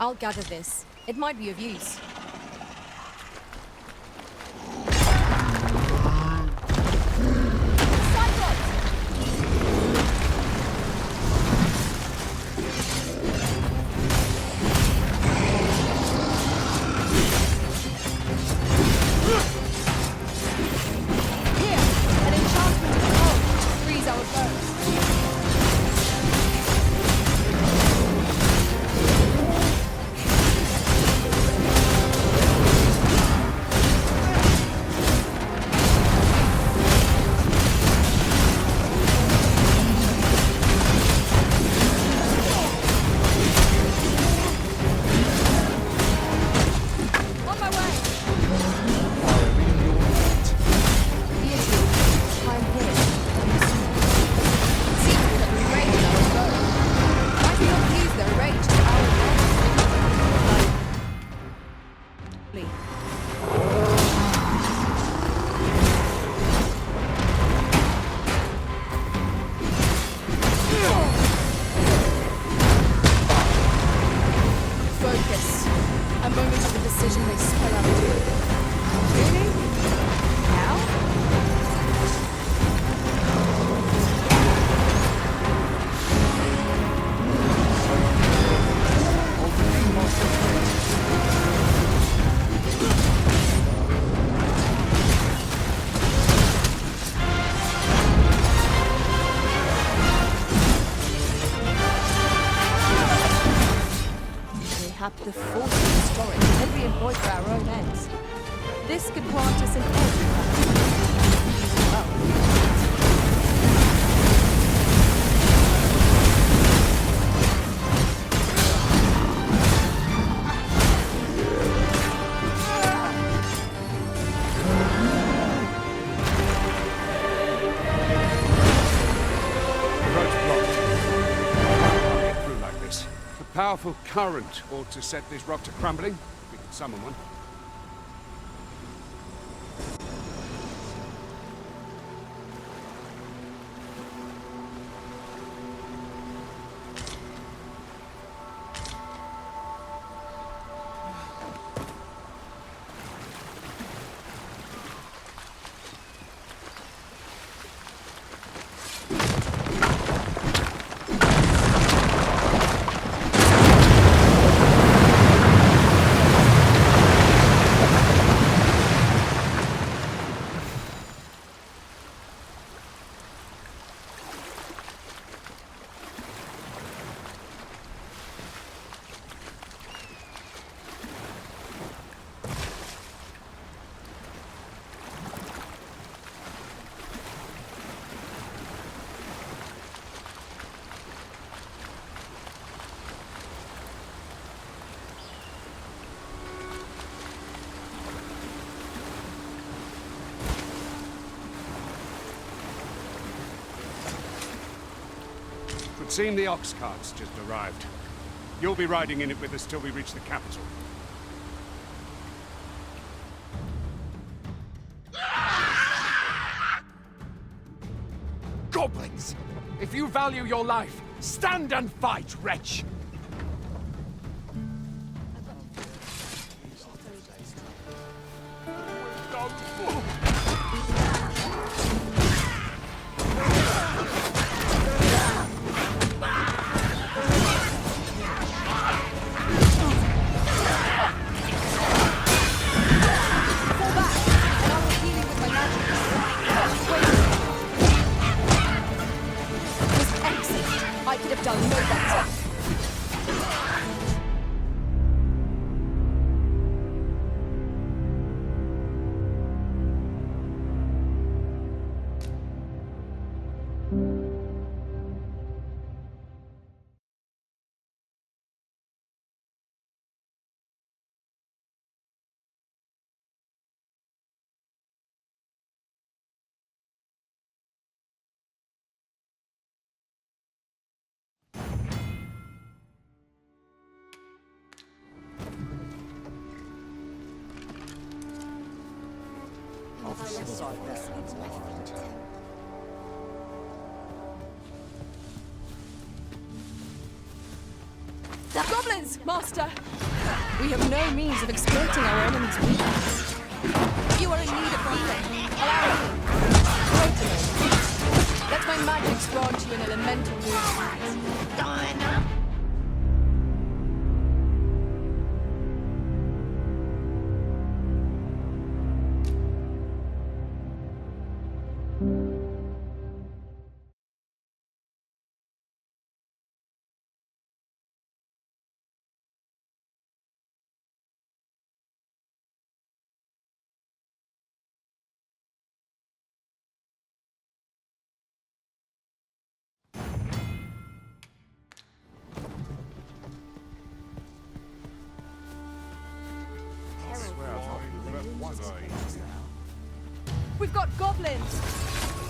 I'll gather this. It might be of use. The force of storage can be employed for our own ends. This could plant us in every Powerful current ought to set this rock to crumbling. We can summon one. Would seem the ox cart's just arrived. You'll be riding in it with us till we reach the capital. Goblins! If you value your life, stand and fight, wretch! Goblins, Master! We have no means of exploiting our enemy's weakness. You are in need of healing. Allow me. Wait a moment. Let my magics grant you an elemental wound. We've got goblins!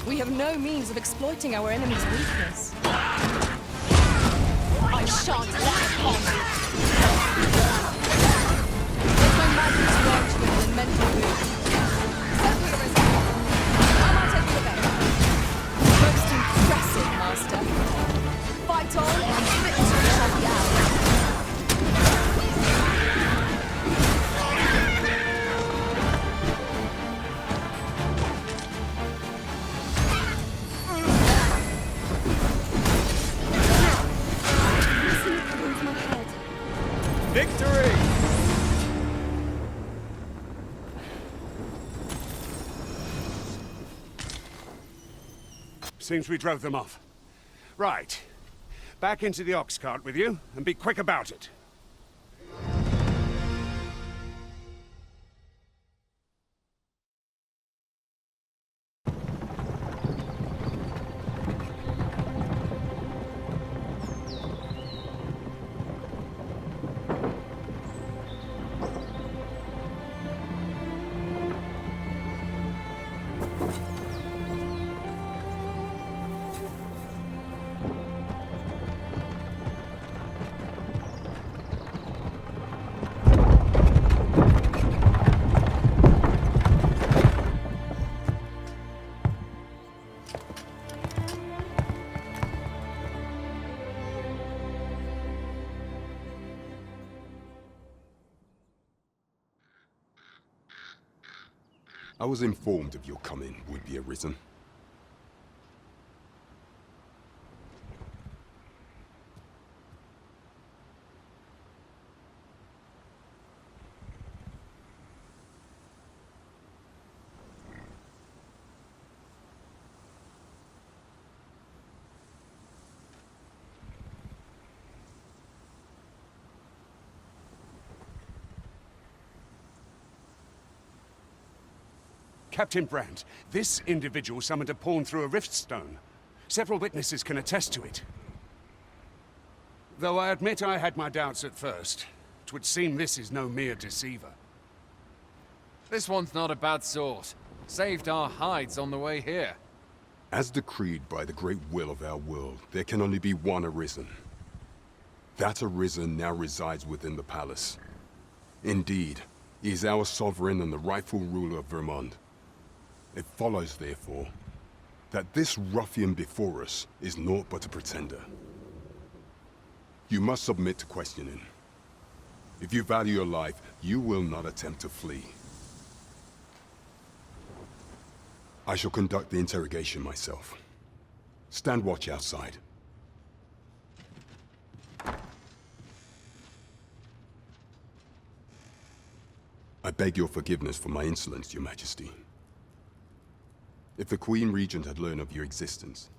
We have no means of exploiting our enemy's weakness. I shan't let it on you! Let my magic grant you an elemental wound. Send me the result. I might take you away. Most impressive, Master. Fight on, and victory shall be ours. Victory! Seems we drove them off. Right. Back into the ox cart with you, and be quick about it. I was informed of your coming would be arisen. Captain Brandt, this individual summoned a pawn through a rift stone. Several witnesses can attest to it. Though I admit I had my doubts at first, it would seem this is no mere deceiver. This one's not a bad sort. Saved our hides on the way here. As decreed by the great will of our world, there can only be one Arisen. That Arisen now resides within the palace. Indeed, he is our sovereign and the rightful ruler of Vermont. It follows, therefore, that this ruffian before us is naught but a pretender. You must submit to questioning. If you value your life, you will not attempt to flee. I shall conduct the interrogation myself. Stand watch outside. I beg your forgiveness for my insolence, Your Majesty. If the Queen Regent had learned of your existence,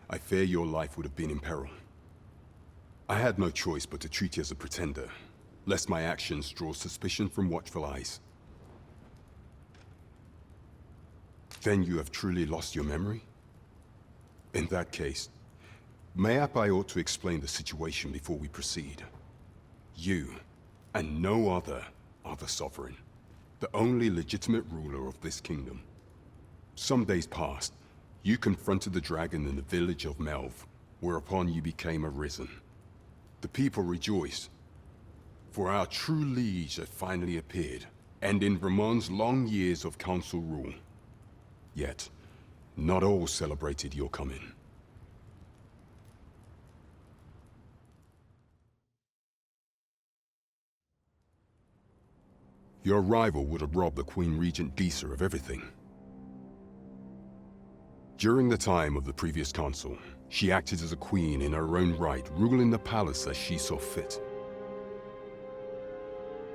I fear your life would have been in peril. I had no choice but to treat you as a pretender, lest my actions draw suspicion from watchful eyes. Then you have truly lost your memory? In that case, mayhap I ought to explain the situation before we proceed. You, and no other, are the Sovereign, the only legitimate ruler of this kingdom. Some days past, you confronted the dragon in the village of Melv, whereupon you became Arisen. The people rejoiced, for our true liege had finally appeared, ending Vermont's long years of council rule. Yet, not all celebrated your coming. Your arrival would have robbed the Queen Regent Disa of everything. During the time of the previous consul, she acted as a queen in her own right, ruling the palace as she saw fit.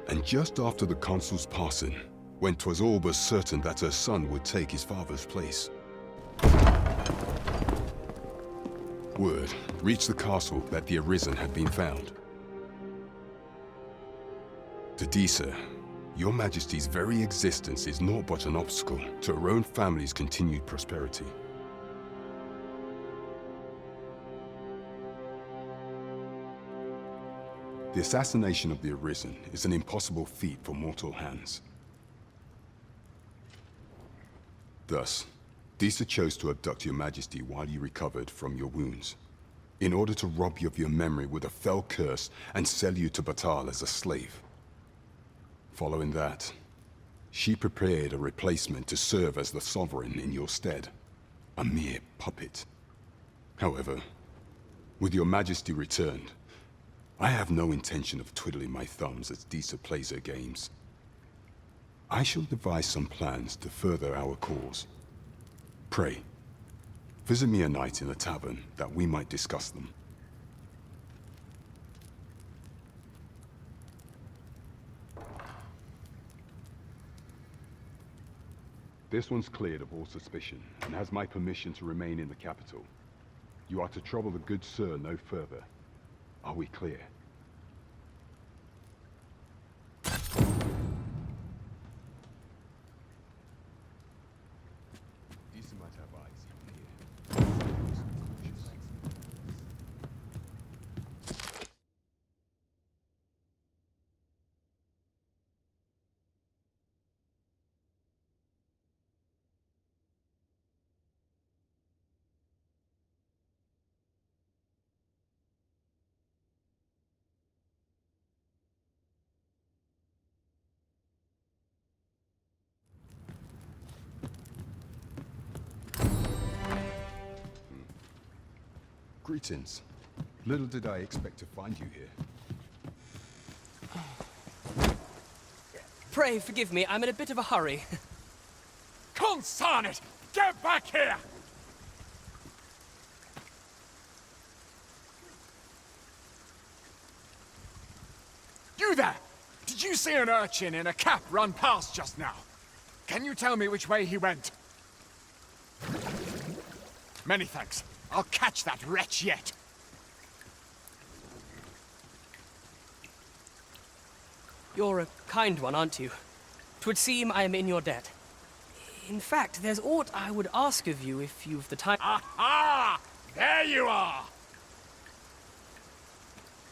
And just after the consul's passing, when 'twas all but certain that her son would take his father's place, word reached the castle that the Arisen had been found. To Disa, your Majesty's very existence is naught but an obstacle to her own family's continued prosperity. The assassination of the Arisen is an impossible feat for mortal hands. Thus, Disa chose to abduct your Majesty while you recovered from your wounds, in order to rob you of your memory with a fell curse and sell you to Batal as a slave. Following that, she prepared a replacement to serve as the sovereign in your stead, a mere puppet. However, with your Majesty returned, I have no intention of twiddling my thumbs as Disa plays her games. I shall devise some plans to further our cause. Pray, visit me a night in a tavern that we might discuss them. This one's cleared of all suspicion and has my permission to remain in the capital. You are to trouble the good sir no further. Are we clear? Disa might have eyes even here. Greetings. Little did I expect to find you here. Pray forgive me, I'm in a bit of a hurry. Consign it! Get back here! You there! Did you see an urchin in a cap run past just now? Can you tell me which way he went? Many thanks. I'll catch that wretch yet. You're a kind one, aren't you? 'Twould seem I am in your debt. In fact, there's aught I would ask of you if you've the time. Aha! There you are!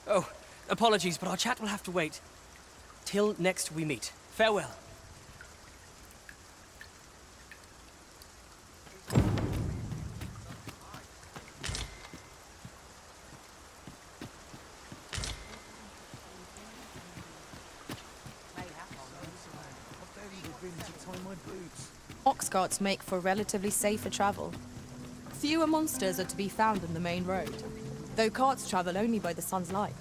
Oh, apologies, but our chat will have to wait. Till next we meet. Farewell. Ox carts make for relatively safer travel. Fewer monsters are to be found on the main road, though carts travel only by the sun's light.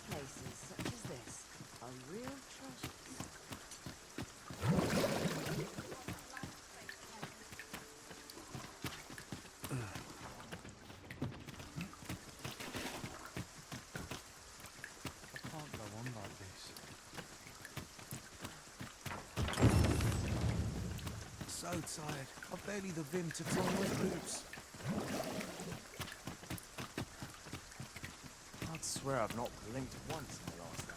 Places such as this are real treasures. I can't go on like this. So tired. I've barely the vim to tie my boots. I'd swear I've not blinked once in the last hour.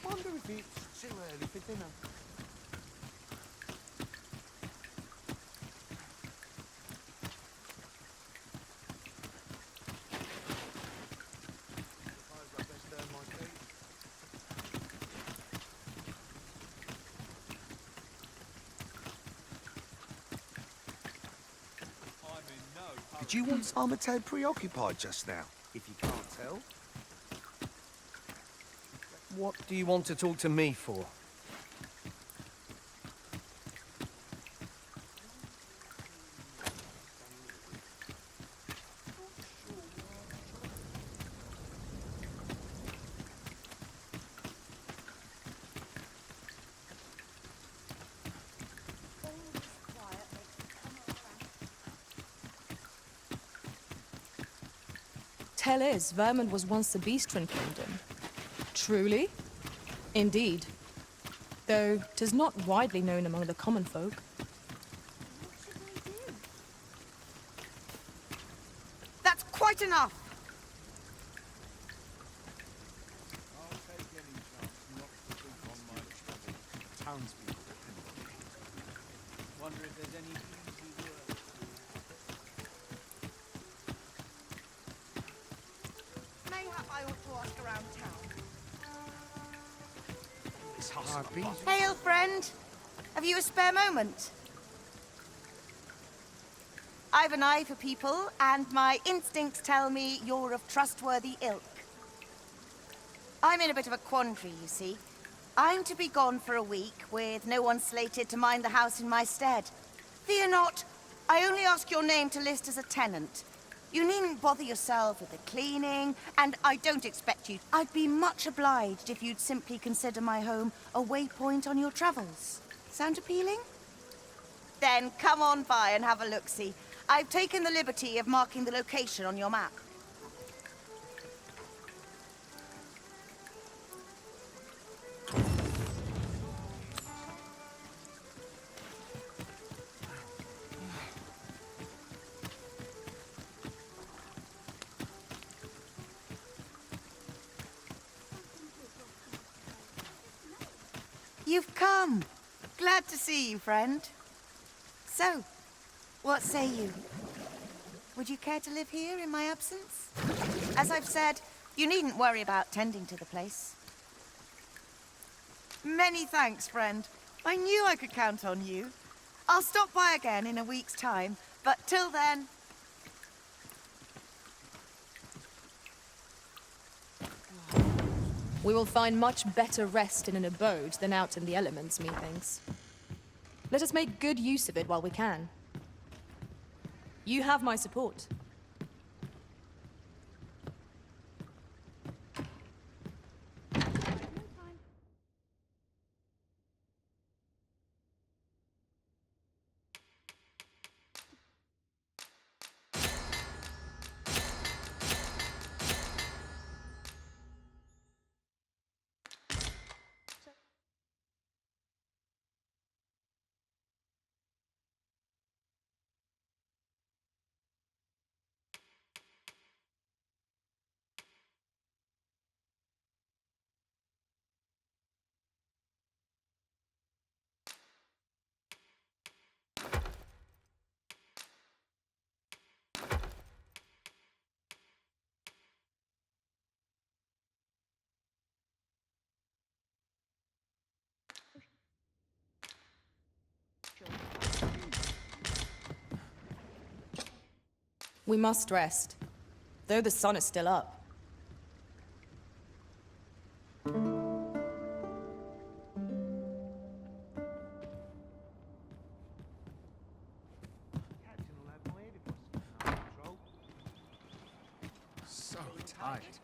Wonder if it's too early for dinner. Do you want Armitage preoccupied just now, if you can't tell? What do you want to talk to me for? Tell is, Vermund was once a beastren kingdom. Truly? Indeed. Though 'tis not widely known among the common folk. That's quite enough! I'll take any chance not to think on my trouble. Townspeople depend on me. Wonder if there's any easy work. Mayhap I ought to ask around town. This hustle. Hail, friend! Have you a spare moment? I've an eye for people, and my instincts tell me you're of trustworthy ilk. I'm in a bit of a quandary, you see. I'm to be gone for a week, with no one slated to mind the house in my stead. Fear not, I only ask your name to list as a tenant. You needn't bother yourself with the cleaning, and I don't expect you. I'd be much obliged if you'd simply consider my home a waypoint on your travels. Sound appealing? Then come on by and have a look-see. I've taken the liberty of marking the location on your map. You've come. Glad to see you, friend. So, what say you? Would you care to live here in my absence? As I've said, you needn't worry about tending to the place. Many thanks, friend. I knew I could count on you. I'll stop by again in a week's time, but till then... We will find much better rest in an abode than out in the elements, methinks. Let us make good use of it while we can. You have my support. We must rest, though the sun is still up. So tight.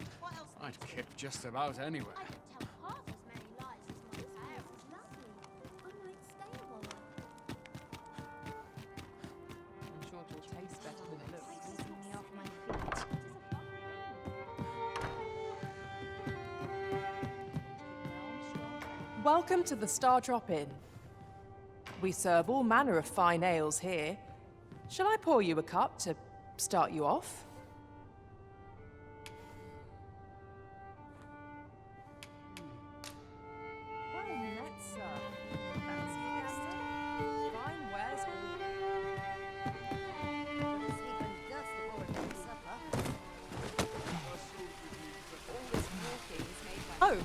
I'd kip just about anywhere. I could tell half as many lies as my hair was lovely. I might stay a while. I'm sure it will taste better than it looks. Taking me off my feet. Welcome to the Star Drop Inn. We serve all manner of fine ales here. Shall I pour you a cup to start you off? Well met, sir. Fancy a guest? Fine wares Sleep and dust before a good supper. all this walking is made by... Oh,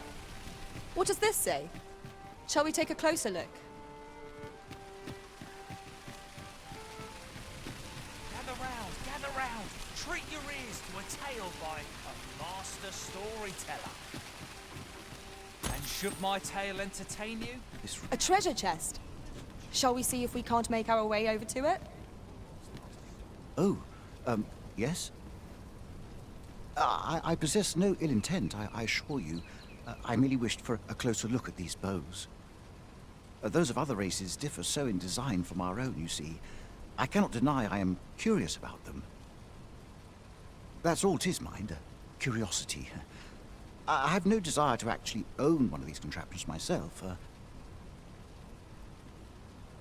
what does this say? Shall we take a closer look? Gather round, gather round. treat your ears to a tale by a master storyteller. And should my tale entertain you, this A treasure chest. Shall we see if we can't make our way over to it? Oh, yes? I possess no ill intent, I assure you. I merely wished for a closer look at these bows. Those of other races differ so in design from our own, you see. I cannot deny I am curious about them. That's all 'tis, mind, curiosity. I have no desire to actually own one of these contraptions myself.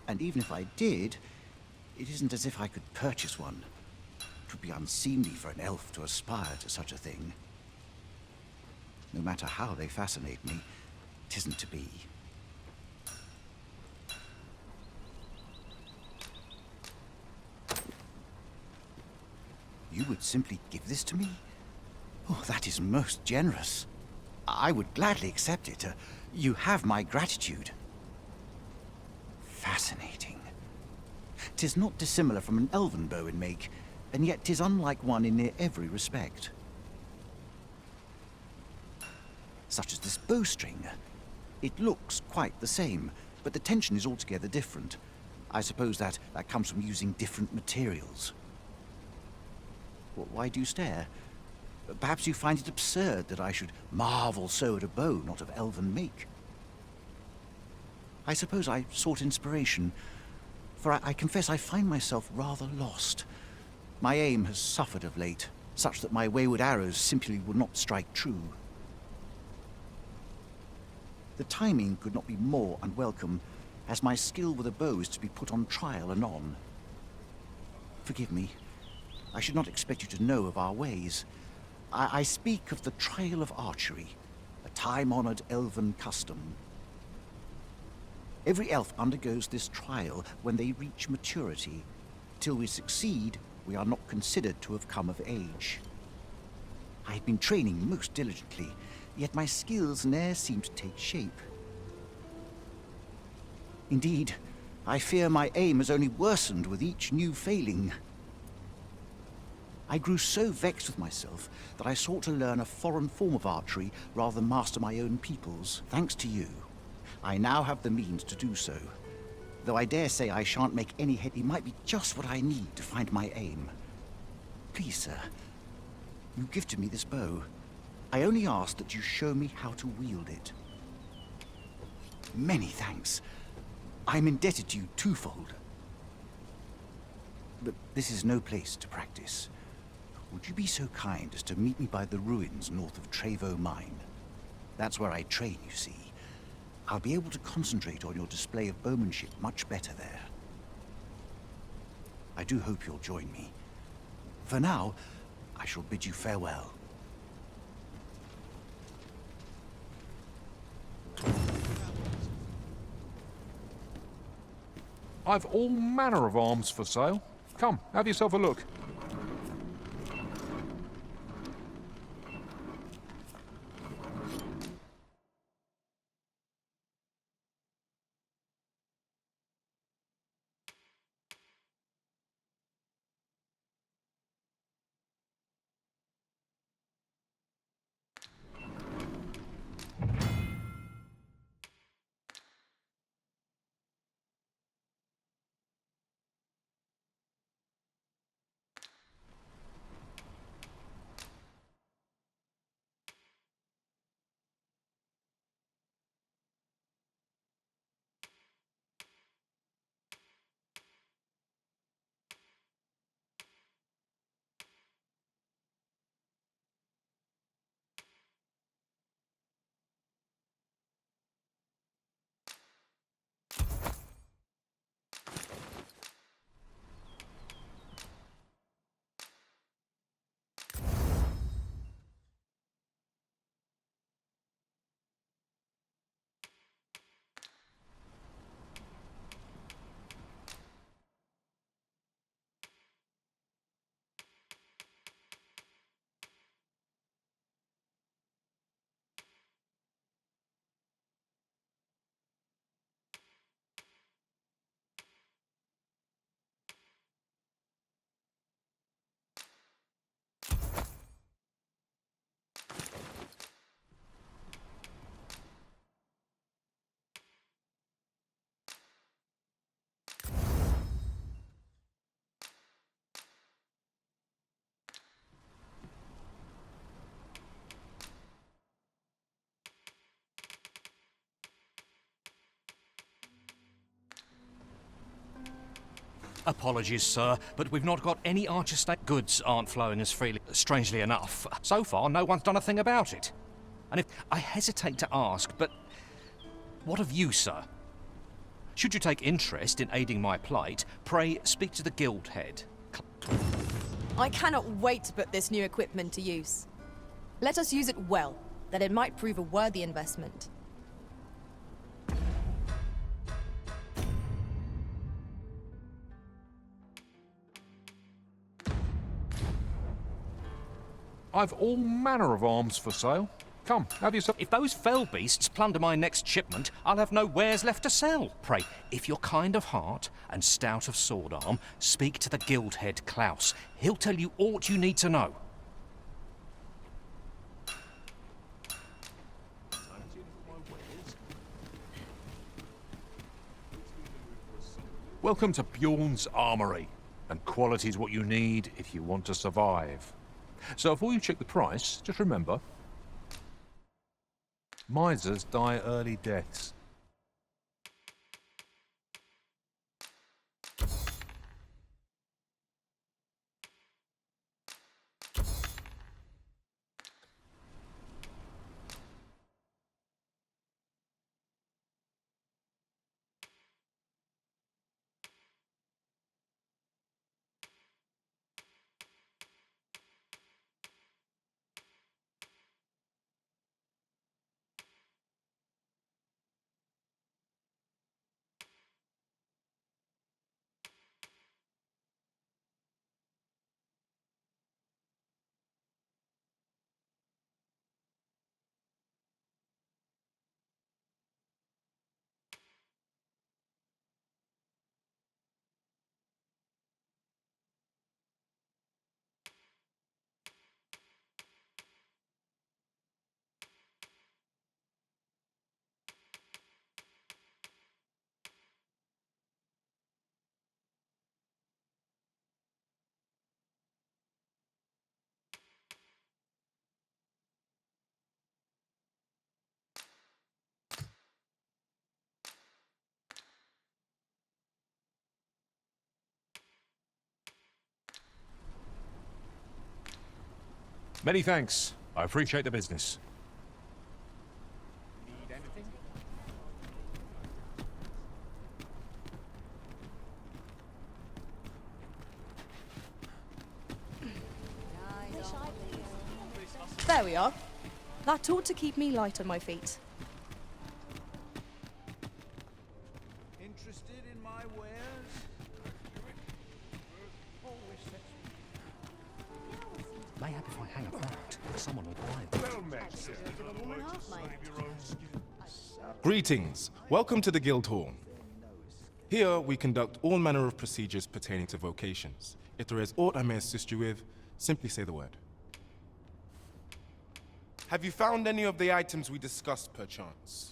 And even if I did, it isn't as if I could purchase one. It would be unseemly for an elf to aspire to such a thing. No matter how they fascinate me, it isn't to be. You would simply give this to me? Oh, that is most generous. I would gladly accept it. You have my gratitude. Fascinating. 'Tis not dissimilar from an elven bow in make, and yet 'tis unlike one in near every respect. Such as this bowstring. It looks quite the same, but the tension is altogether different. I suppose that comes from using different materials. Why do you stare? Perhaps you find it absurd that I should marvel so at a bow not of elven make. I suppose I sought inspiration, for I confess I find myself rather lost. My aim has suffered of late, such that my wayward arrows simply would not strike true. The timing could not be more unwelcome, as my skill with a bow is to be put on trial anon. Forgive me. I should not expect you to know of our ways. I speak of the trial of archery, a time-honored elven custom. Every elf undergoes this trial when they reach maturity. Till we succeed, we are not considered to have come of age. I have been training most diligently, yet my skills ne'er seem to take shape. Indeed, I fear my aim has only worsened with each new failing. I grew so vexed with myself that I sought to learn a foreign form of archery rather than master my own people's. Thanks to you, I now have the means to do so. Though I dare say I shan't make any head, it might be just what I need to find my aim. Please, sir, you gifted me this bow. I only ask that you show me how to wield it. Many thanks. I'm indebted to you twofold. But this is no place to practice. Would you be so kind as to meet me by the ruins north of Trevo Mine? That's where I train, you see. I'll be able to concentrate on your display of bowmanship much better there. I do hope you'll join me. For now, I shall bid you farewell. I've all manner of arms for sale. Come, have yourself a look. Apologies, sir, but we've not got any Archer State goods aren't flowing as freely, strangely enough. So far, no one's done a thing about it. And if I hesitate to ask, but what of you, sir? Should you take interest in aiding my plight, pray speak to the guild head. I cannot wait to put this new equipment to use. Let us use it well, that it might prove a worthy investment. I've all manner of arms for sale. Come, have yourself. If those fell beasts plunder my next shipment, I'll have no wares left to sell. Pray, if you're kind of heart and stout of sword arm, speak to the guild head Klaus. He'll tell you aught you need to know. Welcome to Bjorn's Armory, and quality's what you need if you want to survive. So before you check the price, just remember, misers die early deaths. Many thanks. I appreciate the business. Need anything? There we are. That ought to keep me light on my feet. Interested in my wares? Always sets me. Mayhap if I hang about, someone will buy them. Well met, sir. Greetings. Welcome to the Guild Hall. Here we conduct all manner of procedures pertaining to vocations. If there is aught I may assist you with, simply say the word. Have you found any of the items we discussed, perchance?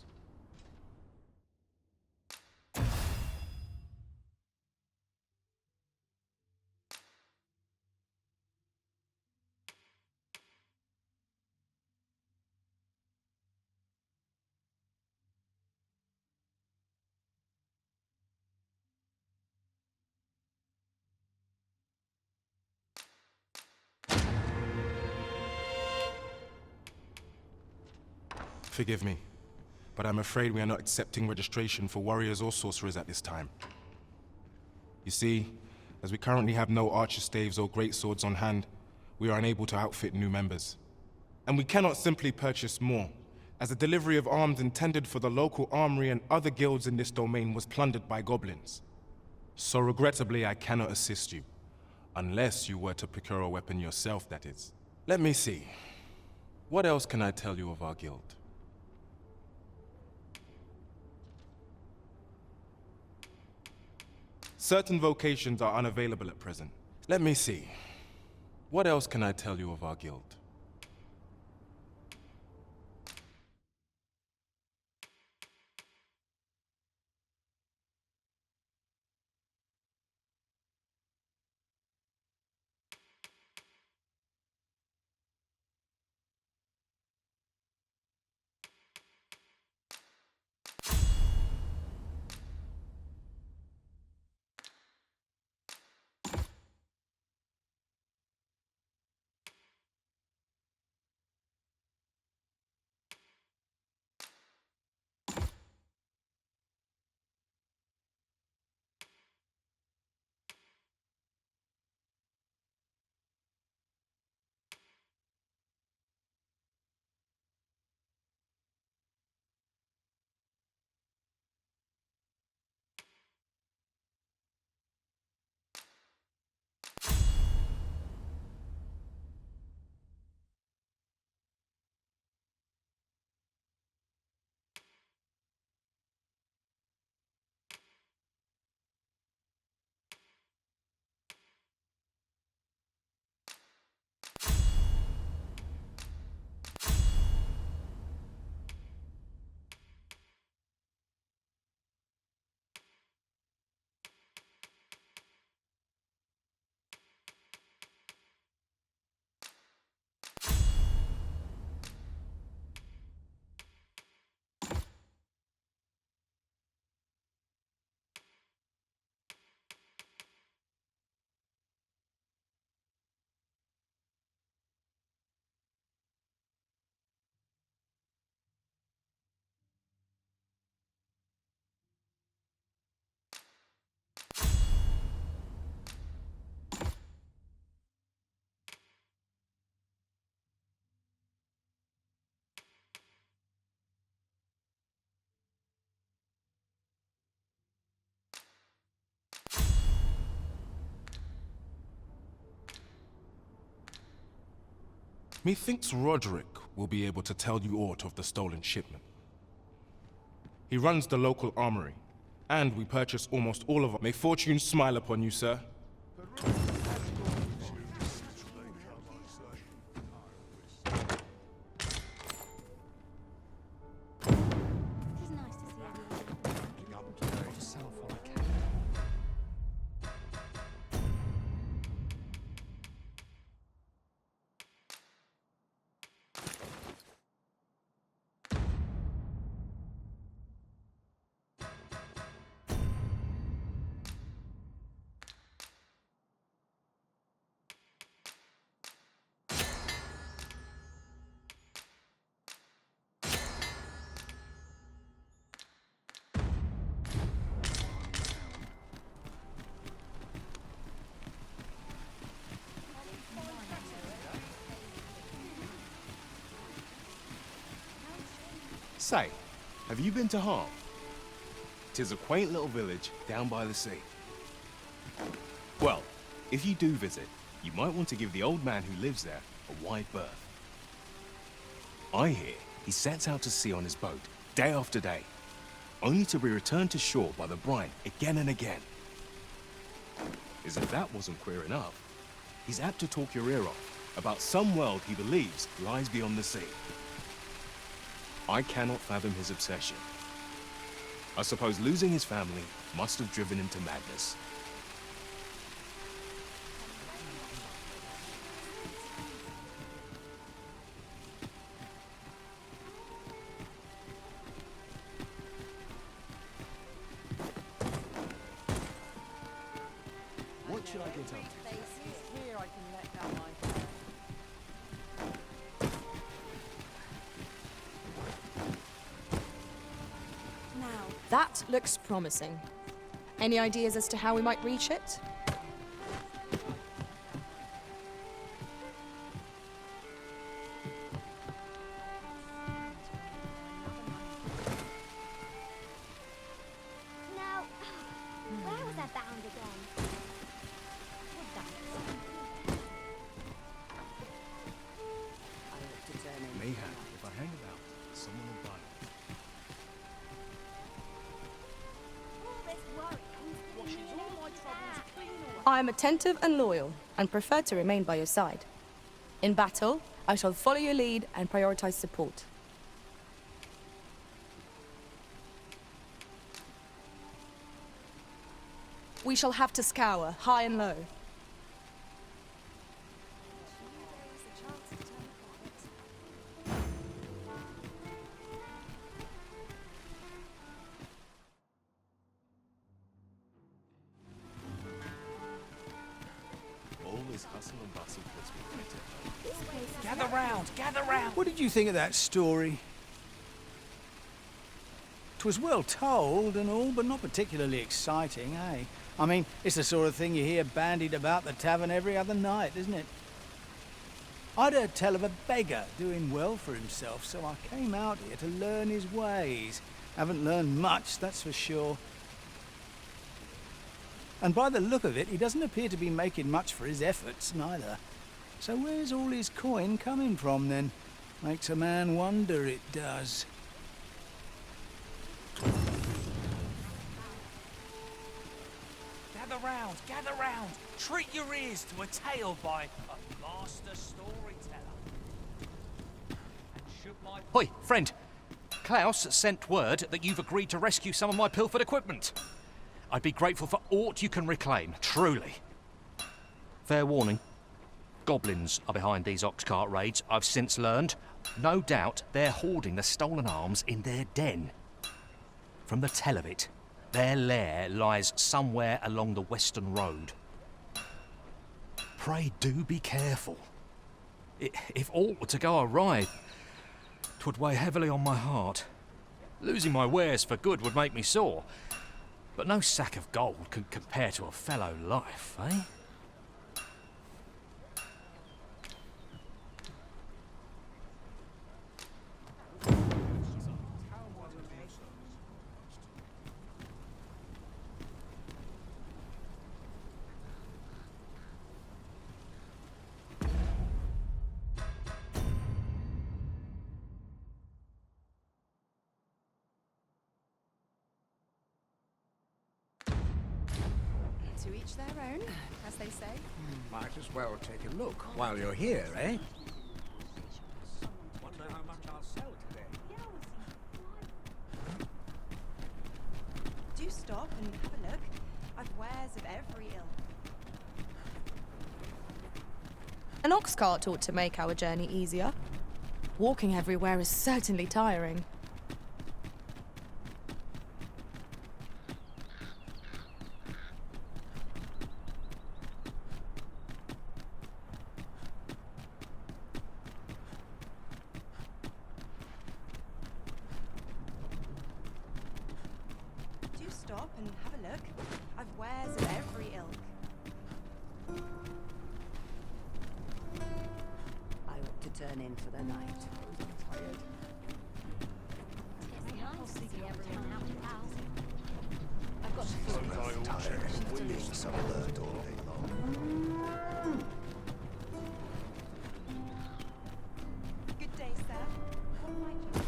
Forgive me, but I'm afraid we are not accepting registration for warriors or sorcerers at this time. You see, as we currently have no archer staves or greatswords on hand, we are unable to outfit new members. And we cannot simply purchase more, as the delivery of arms intended for the local armory and other guilds in this domain was plundered by goblins. So regrettably, I cannot assist you. Unless you were to procure a weapon yourself, that is. Let me see. What else can I tell you of our guild? Certain vocations are unavailable at present. Let me see. What else can I tell you of our guild? Methinks Roderick will be able to tell you aught of the stolen shipment. He runs the local armory, and we purchase almost all of our— May fortune smile upon you, sir. Say, have you been to Harm? 'Tis a quaint little village down by the sea. Well, if you do visit, you might want to give the old man who lives there a wide berth. I hear he sets out to sea on his boat, day after day, only to be returned to shore by the brine again and again. As if that wasn't queer enough, he's apt to talk your ear off about some world he believes lies beyond the sea. I cannot fathom his obsession. I suppose losing his family must have driven him to madness. What should I get up to? Here I can let down my hair. That looks promising. Any ideas as to how we might reach it? Now, where was I bound again? Mayhap, if I hang about, someone will buy it. I am attentive and loyal, and prefer to remain by your side. In battle, I shall follow your lead and prioritize support. We shall have to scour, high and low. All this hustle and bustle puts me right at home. Gather round, gather round. What did you think of that story? 'Twas well told and all, but not particularly exciting, eh? I mean, it's the sort of thing you hear bandied about the tavern every other night, isn't it? I'd heard tell of a beggar doing well for himself, so I came out here to learn his ways. Haven't learned much, that's for sure. And by the look of it, he doesn't appear to be making much for his efforts, neither. So where's all his coin coming from, then? Makes a man wonder, it does. Gather round, gather round. Treat your ears to a tale by a master storyteller. And should my... Hoi, friend. Klaus sent word that you've agreed to rescue some of my pilfered equipment. I'd be grateful for aught you can reclaim, truly. Fair warning. Goblins are behind these ox cart raids, I've since learned. No doubt they're hoarding the stolen arms in their den. From the tell of it, their lair lies somewhere along the western road. Pray do be careful. If aught were to go awry, 'twould weigh heavily on my heart. Losing my wares for good would make me sore, but no sack of gold can compare to a fellow life, eh? each their own, as they say. Might as well take a look while you're here, eh? Wonder how much I'll sell today. Do stop and have a look. I've wares of every ilk. An ox cart ought to make our journey easier. Walking everywhere is certainly tiring. Do stop and have a look. I've wares of every ilk. I ought to turn in for the night. I'm tired. I've got Being so alert all day long. Good day, sir. What might you...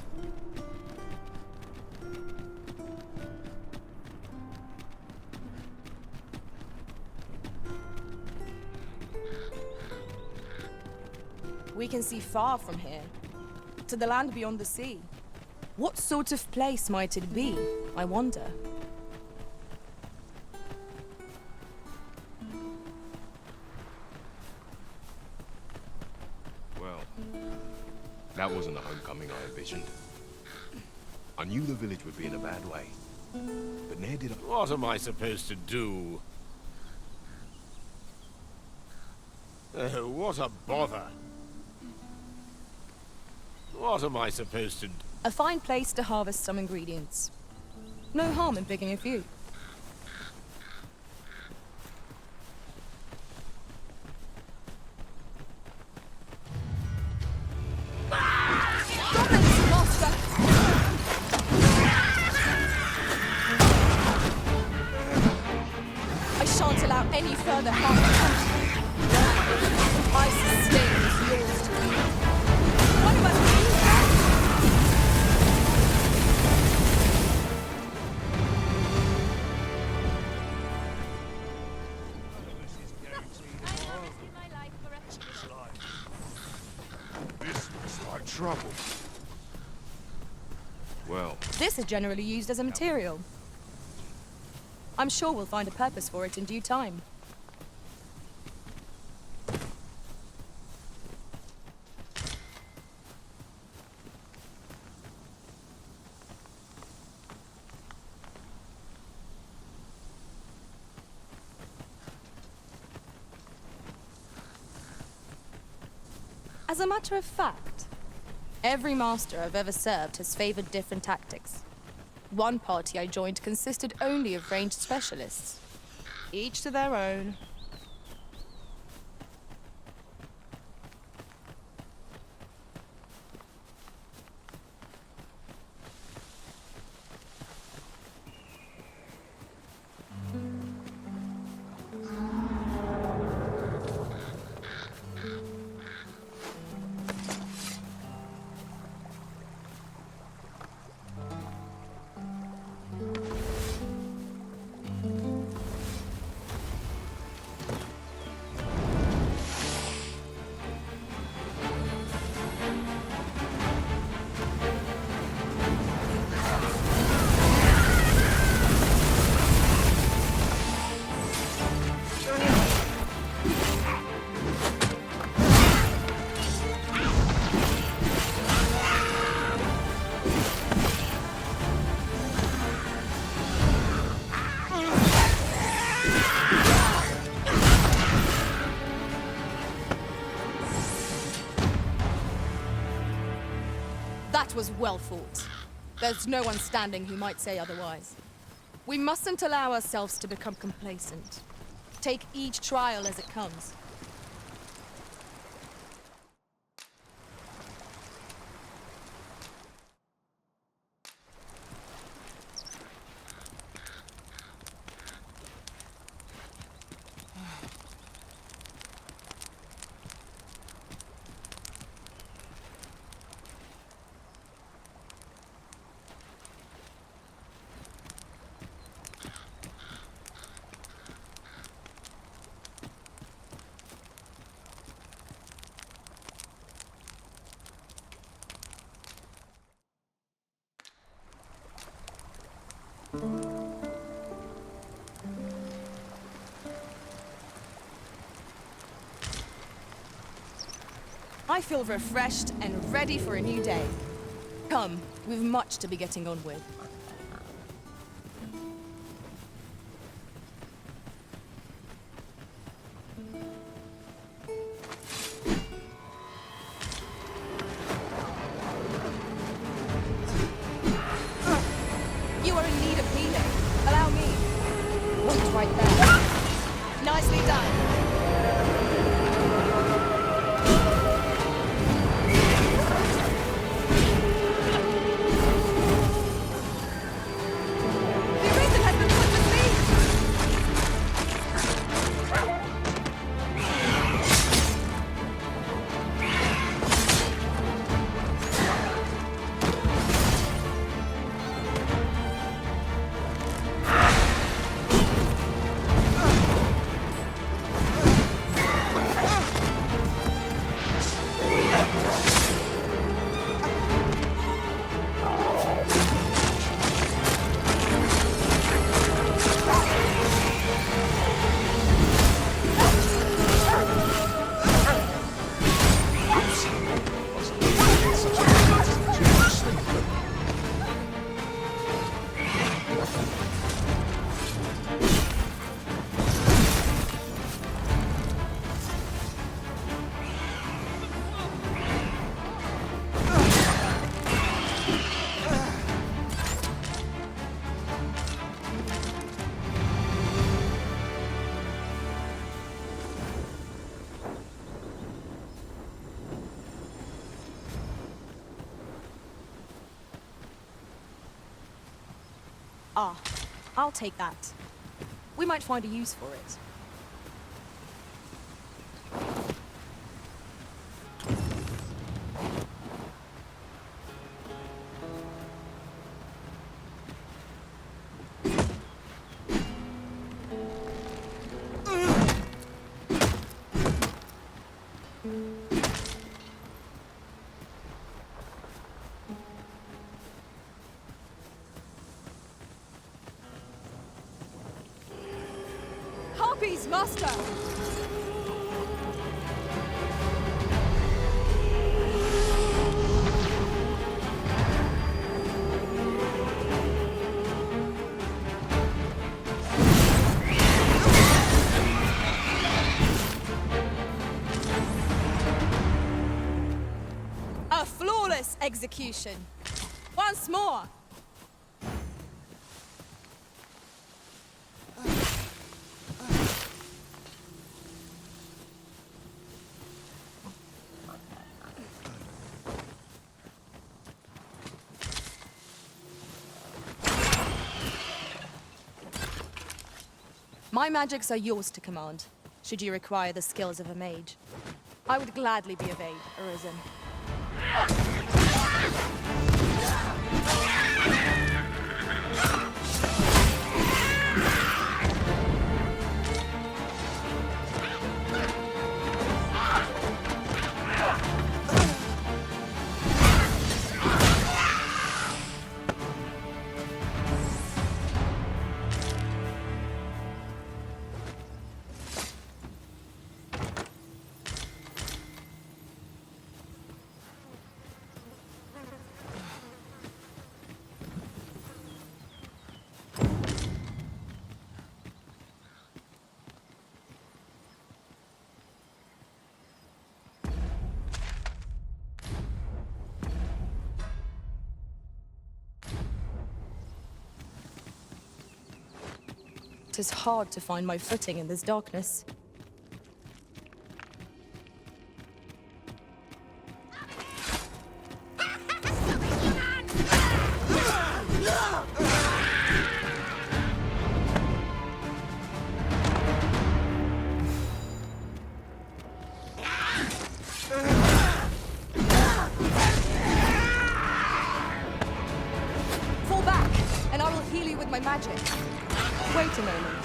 We can see far from here, to the land beyond the sea. What sort of place might it be, I wonder? Well, that wasn't the homecoming I envisioned. I knew the village would be in a bad way, but ne'er did I... What am I supposed to do? Oh, what a bother. What am I supposed to do? A fine place to harvest some ingredients. No harm in picking a few. Stop it, master! I shan't allow any further harm to come. I sustain is yours to keep. What about you? This looks like trouble. Well, This is generally used as a material. I'm sure we'll find a purpose for it in due time. As a matter of fact, every master I've ever served has favored different tactics. One party I joined consisted only of ranged specialists. Each to their own. That was well fought. There's no one standing who might say otherwise. We mustn't allow ourselves to become complacent. Take each trial as it comes. I feel refreshed and ready for a new day. Come, we've much to be getting on with. You are in need of healing. Allow me. Wait right there. Nicely done. The reason has been put with me. Ah, I'll take that. We might find a use for it. Harpies, master! A flawless execution. Once more. My magics are yours to command, should you require the skills of a mage. I would gladly be of aid, Arisen. It is hard to find my footing in this darkness. Fall back, and I will heal you with my magic. Wait a moment.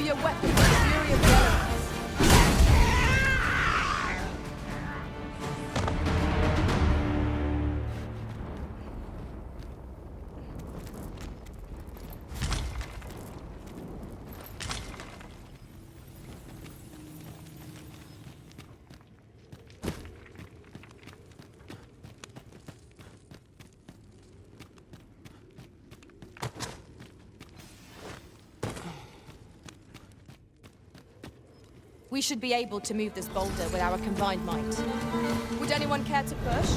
your weapon with the fury of the elements. We should be able to move this boulder with our combined might. Would anyone care to push?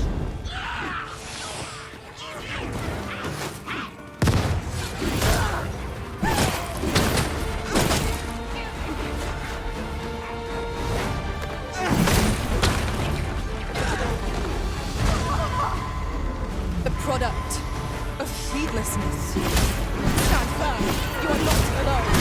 The product of heedlessness. Stand firm. You are not alone.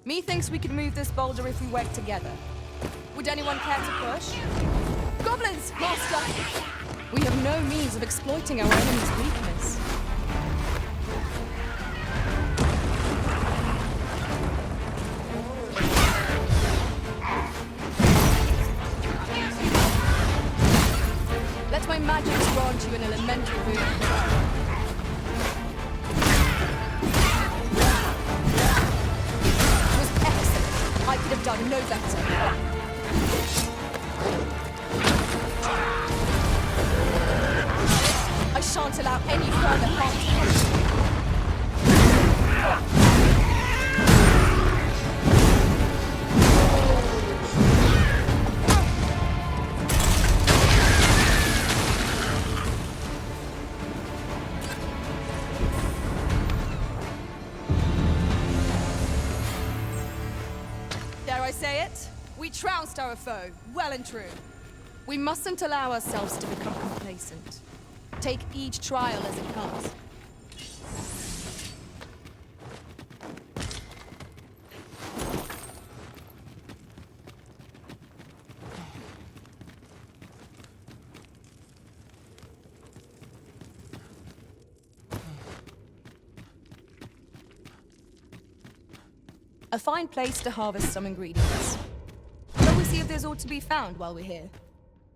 Methinks we could move this boulder if we work together. Would anyone care to push? Goblins, Master! We have no means of exploiting our enemy's weakness. Let my magic grant you an elemental boon. I could have done no better. I shan't allow any further harm to come to you. Dare I say it? We trounced our foe, well and true. We mustn't allow ourselves to become complacent. Take each trial as it comes. A fine place to harvest some ingredients. Shall we see if there's aught to be found while we're here?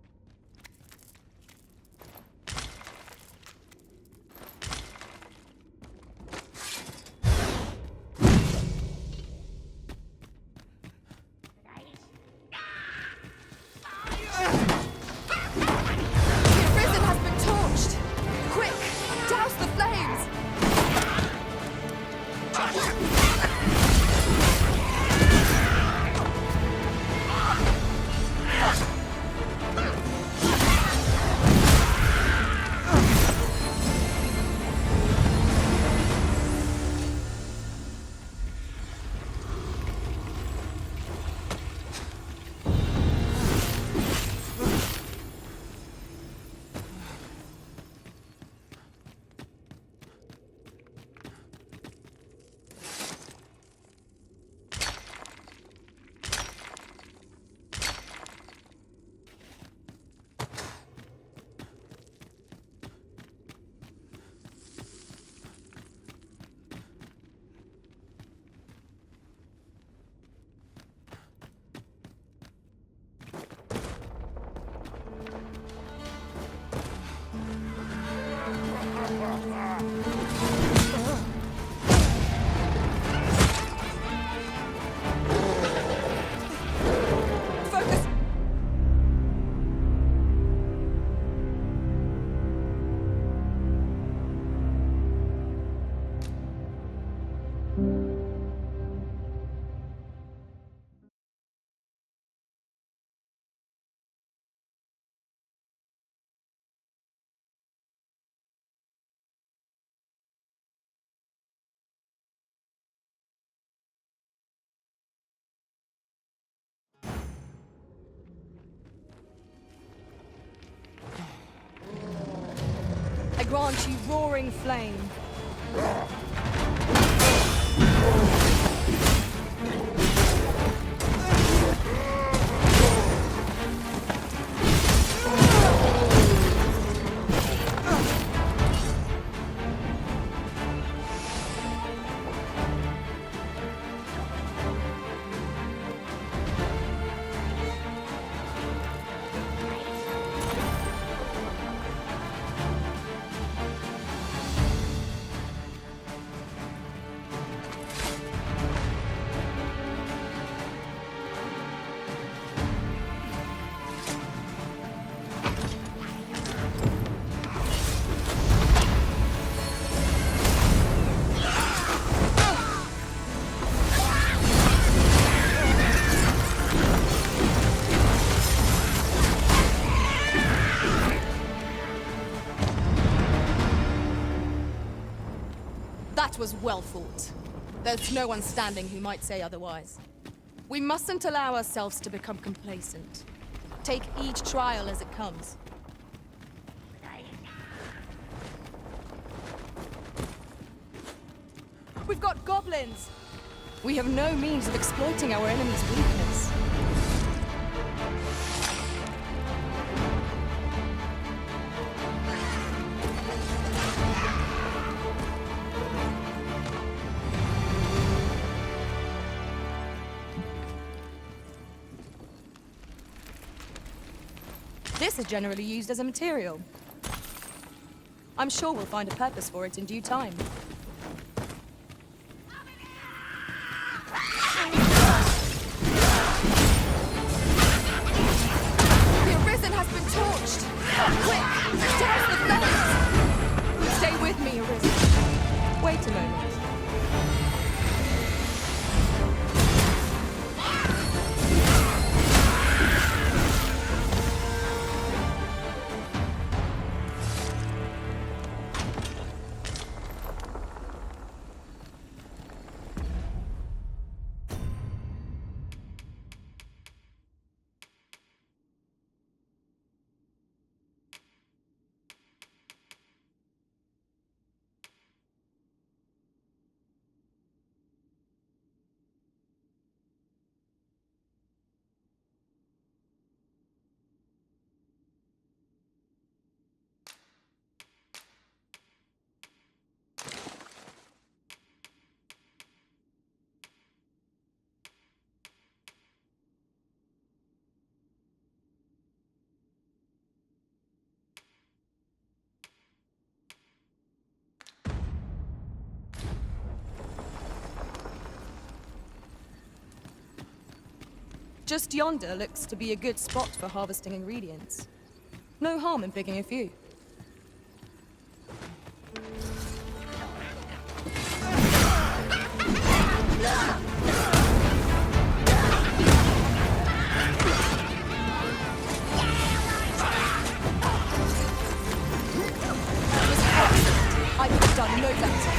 The prison has been torched! Quick! Douse the flames! grant you roaring flame. That was well fought. There's no one standing who might say otherwise. We mustn't allow ourselves to become complacent. Take each trial as it comes. We've got goblins! We have no means of exploiting our enemy's weakness. This is generally used as a material. I'm sure we'll find a purpose for it in due time. The Arisen has been torched! Quick! Douse the flames! Stay with me, Arisen. Wait a moment. Just yonder looks to be a good spot for harvesting ingredients. No harm in picking a few. I could have done no better.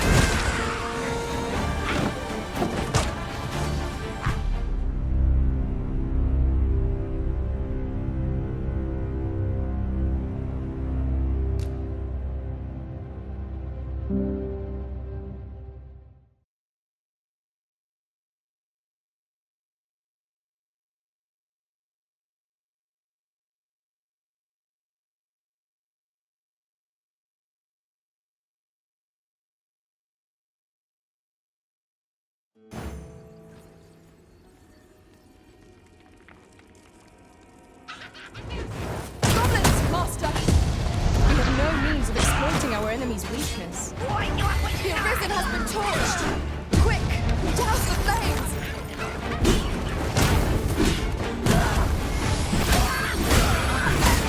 Goblins, Master! We have no means of exploiting our enemy's weakness. The Arisen has been torched! Quick! Douse the flames!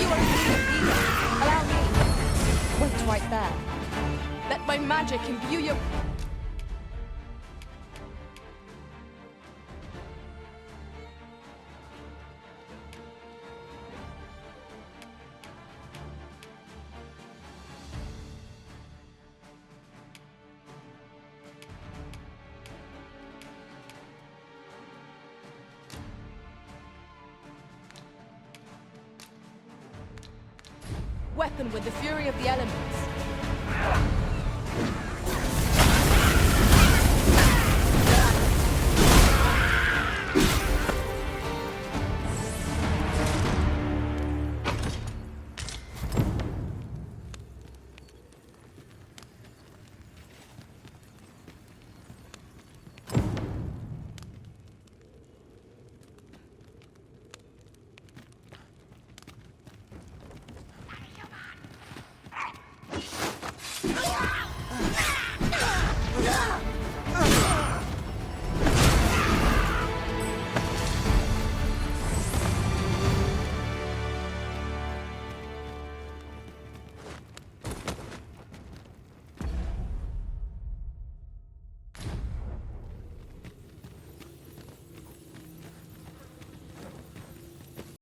You are in need of healing. Allow me. Wait right there. Let my magic imbue your... Weapon with the fury of the elements. Dogma.